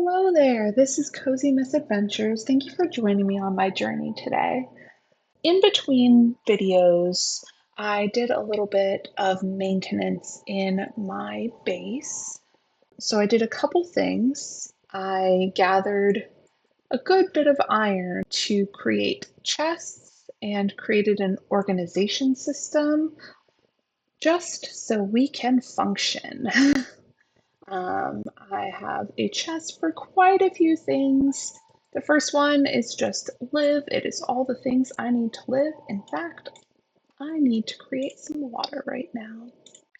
Hello there, this is Cozy Misadventures. Thank you for joining me on my journey today. In between videos, I did a little bit of maintenance in my base. So I did a couple things. I gathered a good bit of iron to create chests and created an organization system just so we can function. I have a chest for quite a few things. The first one is just live. It is all the things I need to live. In fact, I need to create some water right now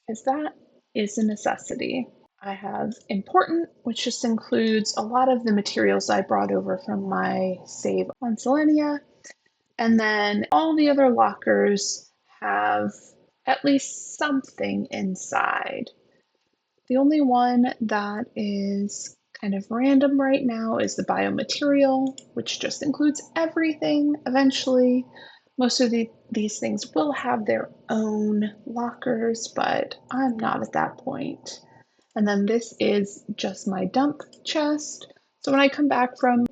because that is a necessity. I have important, which just includes a lot of the materials I brought over from my save on Selenia. And then all the other lockers have at least something inside. The only one that is kind of random right now is the biomaterial, which just includes everything eventually. Most of these things will have their own lockers, but I'm not at that point. And then this is just my dump chest. So when I come back from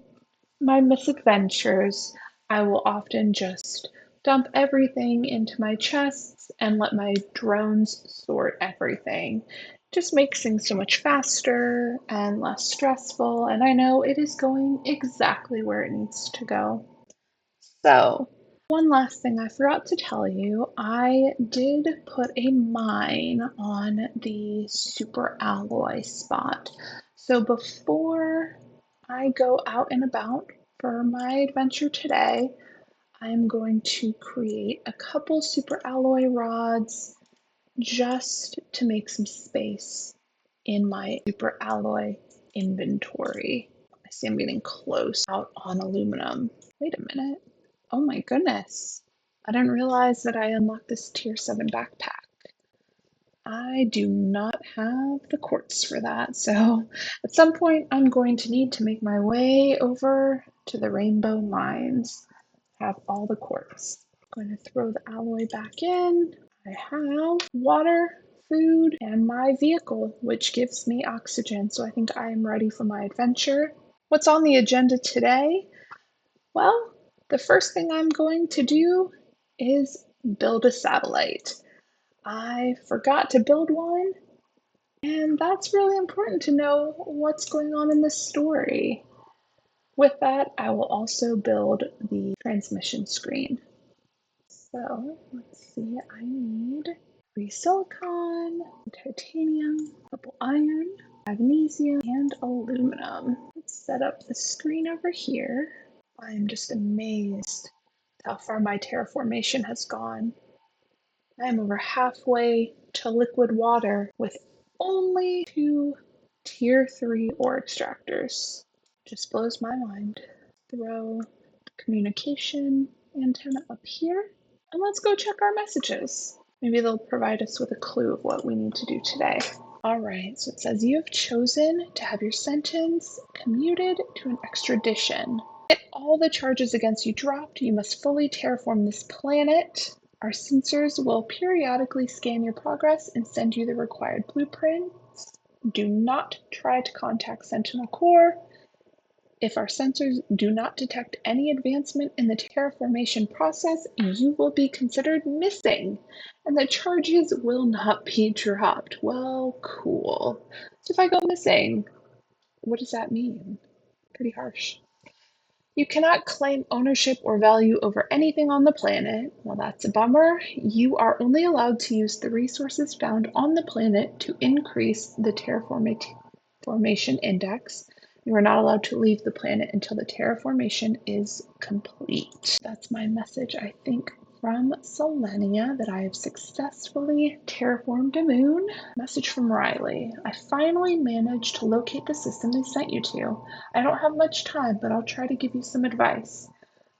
my misadventures, I will often just dump everything into my chests and let my drones sort everything. Just makes things so much faster and less stressful, and I know it is going exactly where it needs to go. So, one last thing I forgot to tell you, I did put a mine on the super alloy spot. So before I go out and about for my adventure today, I'm going to create a couple super alloy rods just to make some space in my super alloy inventory. I see I'm getting close out on aluminum. Wait a minute. Oh my goodness. I didn't realize that I unlocked this tier 7 backpack. I do not have the quartz for that, so at some point I'm going to need to make my way over to the Rainbow Mines. Have all the quartz. I'm going to throw the alloy back in. I have water, food, and my vehicle, which gives me oxygen, so I think I am ready for my adventure. What's on the agenda today? Well, the first thing I'm going to do is build a satellite. I forgot to build one, and that's really important to know what's going on in this story. With that, I will also build the transmission screen. So let's see, I need 3 silicon, titanium, a couple iron, magnesium, and aluminum. Let's set up the screen over here. I'm just amazed how far my terraformation has gone. I'm over halfway to liquid water with only 2 tier 3 ore extractors. Just blows my mind. Throw communication antenna up here. And let's go check our messages. Maybe they'll provide us with a clue of what we need to do today. All right, so it says you have chosen to have your sentence commuted to an extradition. Get all the charges against you dropped. You must fully terraform this planet. Our sensors will periodically scan your progress and send you the required blueprints. Do not try to contact Sentinel Corps. If our sensors do not detect any advancement in the terraformation process, you will be considered missing, and the charges will not be dropped. Well, cool. So if I go missing, what does that mean? Pretty harsh. You cannot claim ownership or value over anything on the planet. Well, that's a bummer. You are only allowed to use the resources found on the planet to increase the terraformation index. You are not allowed to leave the planet until the terraformation is complete. That's my message, I think, from Selenia that I have successfully terraformed a moon. Message from Riley. I finally managed to locate the system they sent you to. I don't have much time, but I'll try to give you some advice.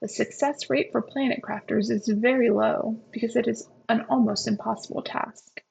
The success rate for planet crafters is very low because it is an almost impossible task.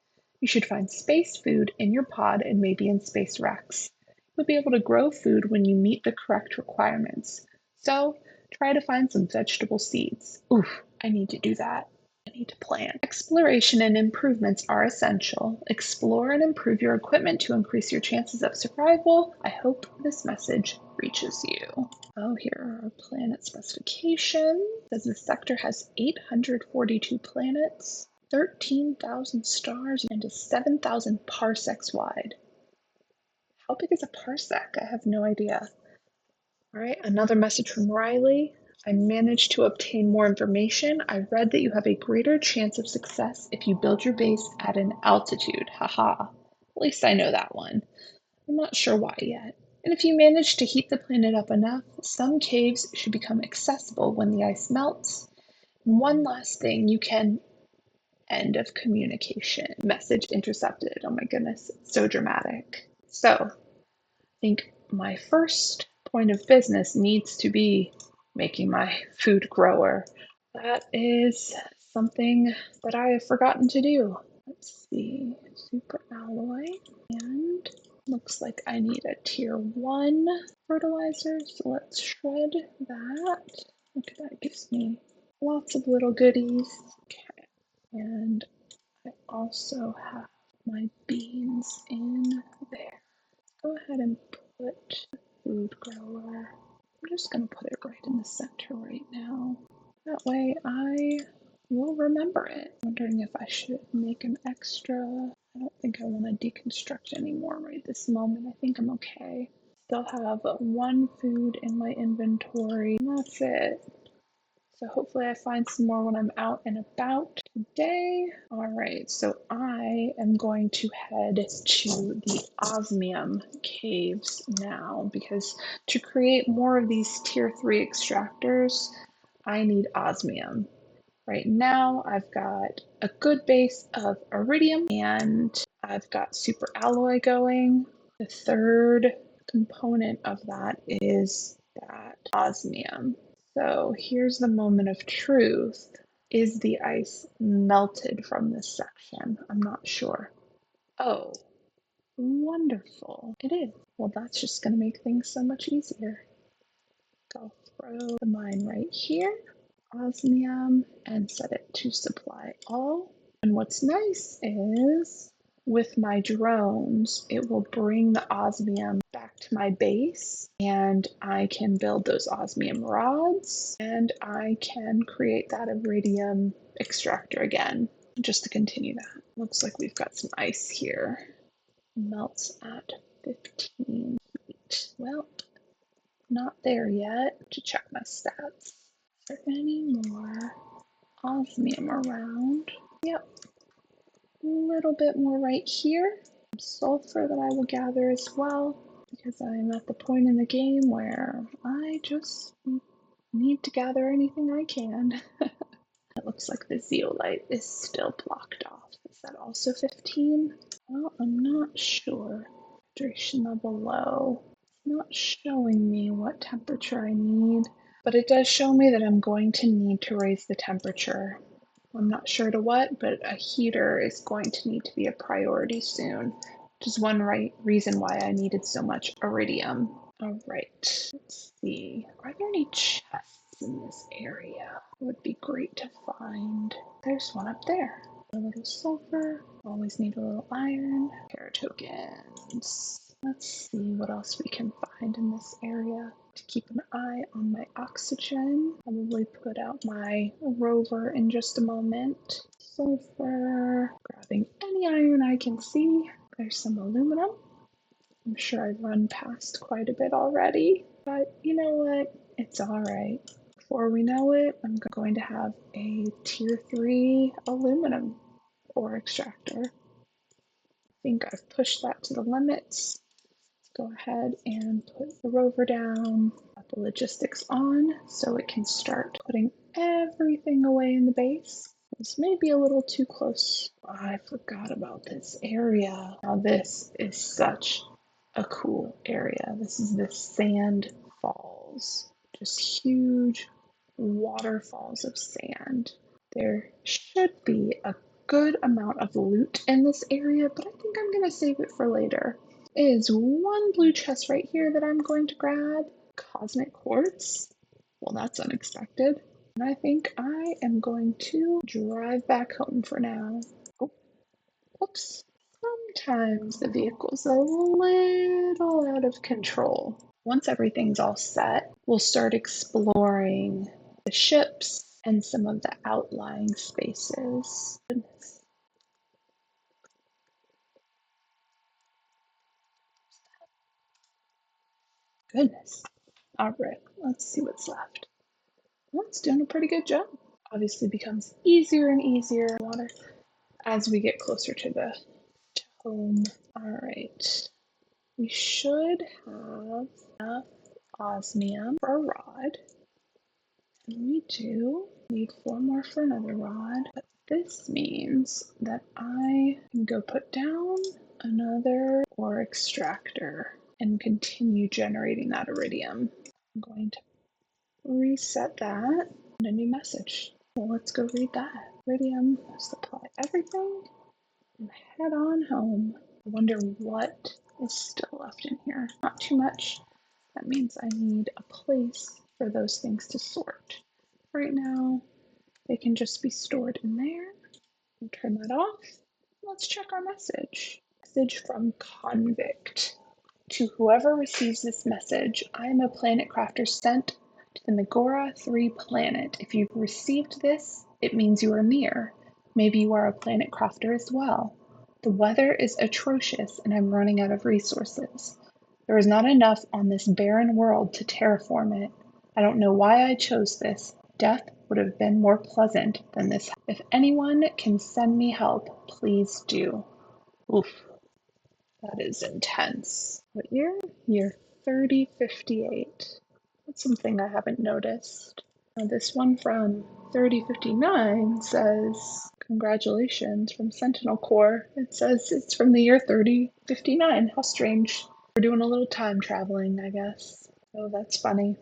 You should find space food in your pod and maybe in space racks. You'll be able to grow food when you meet the correct requirements. So try to find some vegetable seeds. Oof, I need to do that. need to plan. Exploration and improvements are essential. Explore and improve your equipment to increase your chances of survival. I hope this message reaches you. Oh, here are our planet specifications. It says the sector has 842 planets, 13,000 stars, and is 7,000 parsecs wide. How big is a parsec? I have no idea. All right, another message from Riley. I managed to obtain more information. I read that you have a greater chance of success if you build your base at an altitude. Haha. At least I know that one. I'm not sure why yet. And if you manage to heat the planet up enough, some caves should become accessible when the ice melts. And one last thing, you can end of communication. Message intercepted. Oh my goodness, it's so dramatic. So, I think my first point of business needs to be making my food grower. That is something that I have forgotten to do. Let's see, super alloy, and looks like I need a tier 1 fertilizer, so let's shred that. Look at that, gives me lots of little goodies. Okay, and I also have my beans in there. Go ahead and put the food grower. I'm just going to put it right in the center right now. That way I will remember it. I'm wondering if I should make an extra. I don't think I want to deconstruct anymore right this moment. I think I'm okay. Still have 1 food in my inventory, and that's it. So hopefully I find some more when I'm out and about today. All right, so I am going to head to the osmium caves now because to create more of these tier 3 extractors, I need osmium. Right now I've got a good base of iridium and I've got super alloy going. The third component of that is that osmium. So here's the moment of truth. Is the ice melted from this section? I'm not sure. Oh, wonderful. It is. Well, that's just going to make things so much easier. I'll throw the mine right here, osmium, and set it to supply all. And what's nice is with my drones, it will bring the osmium back to my base and I can build those osmium rods and I can create that iridium extractor again just to continue that. Looks like we've got some ice here. Melts at 15 heat. Well, not there yet. To check my stats. Is there any more osmium around? Yep, a little bit more right here. Sulfur that I will gather as well because I'm at the point in the game where I just need to gather anything I can. It looks like the zeolite is still blocked off. Is that also 15? Well, I'm not sure. Hydration level low. It's not showing me what temperature I need, but it does show me that I'm going to need to raise the temperature. I'm not sure to what, but a heater is going to need to be a priority soon, which is one reason why I needed so much iridium. All right, let's see. Are there any chests in this area? It would be great to find. There's one up there. A little sulfur. Always need a little iron. Pair of tokens. Let's see what else we can find in this area. To keep an eye on my oxygen. Probably put out my rover in just a moment. Sulfur. Grabbing any iron I can see. There's some aluminum. I'm sure I've run past quite a bit already, but you know what? It's alright. Before we know it, I'm going to have a tier 3 aluminum ore extractor. I think I've pushed that to the limits. Let's go ahead and put the rover down, put the logistics on so it can start putting everything away in the base. This may be a little too close. I forgot about this area. Now this is such a cool area. This is the sand falls. Just huge waterfalls of sand. There should be a good amount of loot in this area, but I think I'm going to save it for later. There is one blue chest right here that I'm going to grab. Cosmic quartz. Well, that's unexpected. And I think I am going to drive back home for now. Oh, whoops. Sometimes the vehicle's a little out of control. Once everything's all set, we'll start exploring the ships and some of the outlying spaces. Goodness. All right, let's see what's left. Well, it's doing a pretty good job. Obviously becomes easier and easier water as we get closer to the home. All right, we should have enough osmium for a rod. And we do need 4 more for another rod. But this means that I can go put down another ore extractor and continue generating that iridium. I'm going to reset that and a new message. Well, let's go read that. Iridium, supply everything, and head on home. I wonder what is still left in here. Not too much. That means I need a place for those things to sort. Right now, they can just be stored in there. We'll turn that off. Let's check our message. Message from Convict. To whoever receives this message, I am a planet crafter sent to the Megora 3 planet. If you've received this, it means you are near. Maybe you are a planet crafter as well. The weather is atrocious and I'm running out of resources. There is not enough on this barren world to terraform it. I don't know why I chose this. Death would have been more pleasant than this. If anyone can send me help, please do. Oof. That is intense. What year? Year 3058. That's something I haven't noticed. Now, this one from 3059 says, congratulations from Sentinel Corps. It says it's from the year 3059. How strange. We're doing a little time traveling, I guess. Oh, that's funny.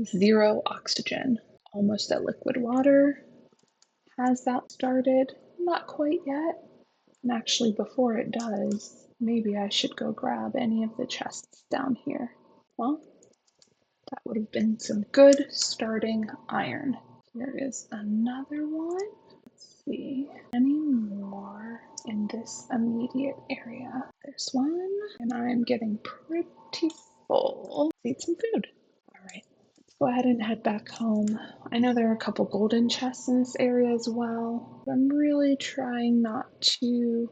0 oxygen. Almost at liquid water. Has that started? Not quite yet. And actually, before it does, maybe I should go grab any of the chests down here. Well, that would have been some good starting iron. Here is another one. Let's see, any more in this immediate area? There's one, and I'm getting pretty full. Let's eat some food. All right, let's go ahead and head back home. I know there are a couple golden chests in this area as well, but I'm really trying not to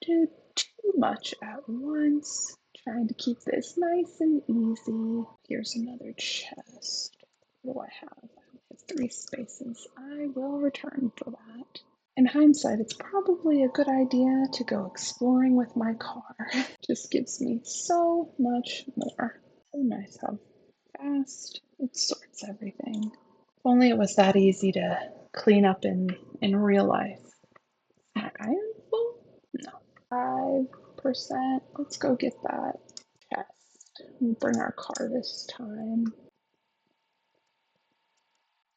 do too much at once. Trying to keep this nice and easy. Here's another chest. What do I have? I have 3 spaces. I will return for that. In hindsight, it's probably a good idea to go exploring with my car. Just gives me so much more. So nice how fast it sorts everything. If only it was that easy to clean up in real life. Am I iron full? No. 5%. Let's go get that chest and bring our car this time.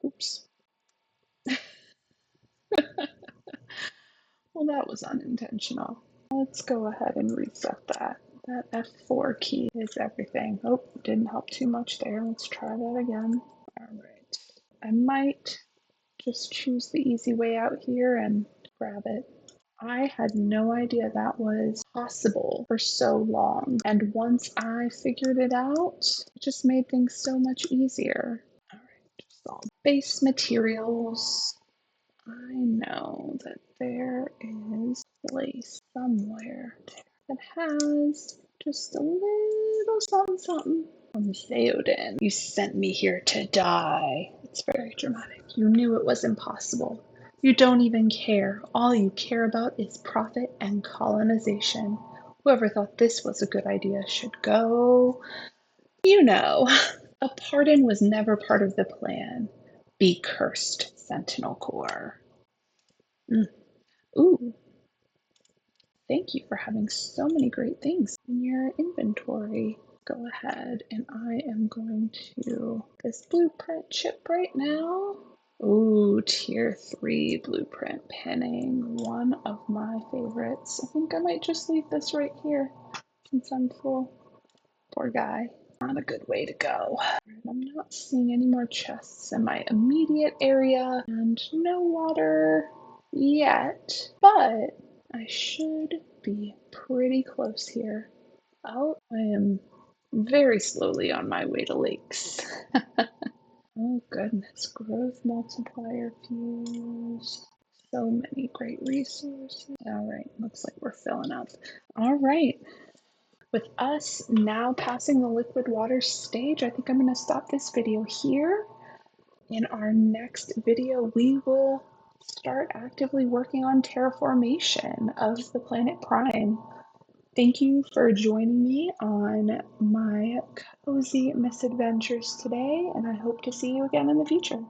Oops. Well, that was unintentional. Let's go ahead and reset that. That F4 key is everything. Oh, didn't help too much there. Let's try that again. All right. I might just choose the easy way out here and grab it. I had no idea that was possible for so long. And once I figured it out, it just made things so much easier. All right, just all base materials. I know that there is a place somewhere that has just a little something something. From Theoden, you sent me here to die. It's very dramatic. You knew it was impossible. You don't even care. All you care about is profit and colonization. Whoever thought this was a good idea should go. You know, a pardon was never part of the plan. Be cursed, Sentinel Corps. Ooh, thank you for having so many great things in your inventory. Go ahead and I am going to this blueprint chip right now. Ooh, tier 3 blueprint pinning, one of my favorites. I think I might just leave this right here since I'm full. Poor guy. I not a good way to go. I'm not seeing any more chests in my immediate area, and no water yet, but I should be pretty close here. Oh, I am very slowly on my way to lakes. Oh goodness, growth multiplier fuse. So many great resources. All right, looks like we're filling up. All right, with us now passing the liquid water stage, I think I'm going to stop this video here. In our next video, we will start actively working on terraformation of the planet Prime. Thank you for joining me on my cozy misadventures today, and I hope to see you again in the future.